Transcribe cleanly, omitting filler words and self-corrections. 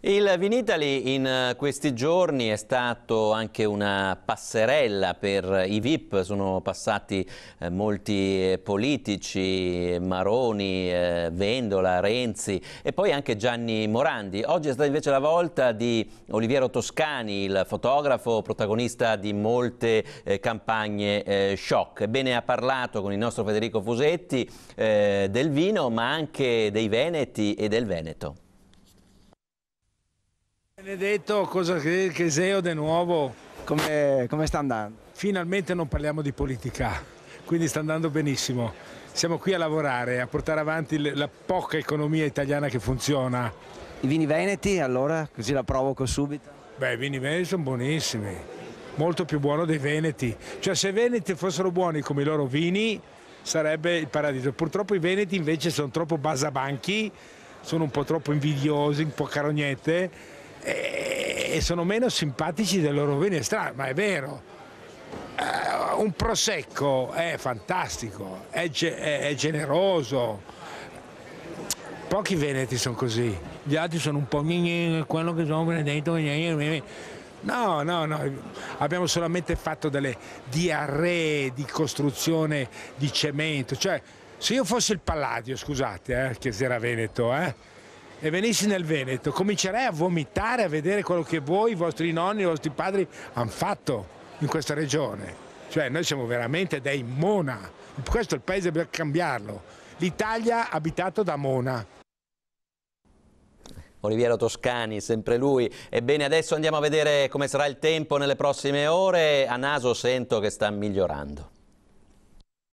Il Vinitaly in questi giorni è stato anche una passerella per i VIP, sono passati molti politici, Maroni, Vendola, Renzi e poi anche Gianni Morandi. Oggi è stata invece la volta di Oliviero Toscani, il fotografo protagonista di molte campagne shock. Ebbene, ha parlato con il nostro Federico Fusetti del vino, ma anche dei Veneti e del Veneto. Benedetto, cosa che seo di nuovo? Come sta andando? Finalmente non parliamo di politica, quindi sta andando benissimo. Siamo qui a lavorare, a portare avanti la poca economia italiana che funziona. I vini veneti, allora, così la provoco subito. Beh, i vini veneti sono buonissimi, molto più buono dei veneti. Cioè, se i veneti fossero buoni come i loro vini, sarebbe il paradiso. Purtroppo i veneti invece sono troppo basabanchi, sono un po' troppo invidiosi, un po' carognette, e sono meno simpatici dei loro vini. È strano, ma è vero. Un prosecco è fantastico, è generoso. Pochi veneti sono così, gli altri sono un po' quello che sono Benedetto. No, abbiamo solamente fatto delle diarree di costruzione di cemento. Cioè, se io fossi il Palladio, scusate, che era veneto, e venissi nel Veneto, comincerei a vomitare a vedere quello che voi, i vostri nonni, i vostri padri hanno fatto in questa regione. Cioè, noi siamo veramente dei Mona. Questo è il paese, per cambiarlo. L'Italia abitato da Mona. Oliviero Toscani, sempre lui. Ebbene, adesso andiamo a vedere come sarà il tempo nelle prossime ore. A naso sento che sta migliorando.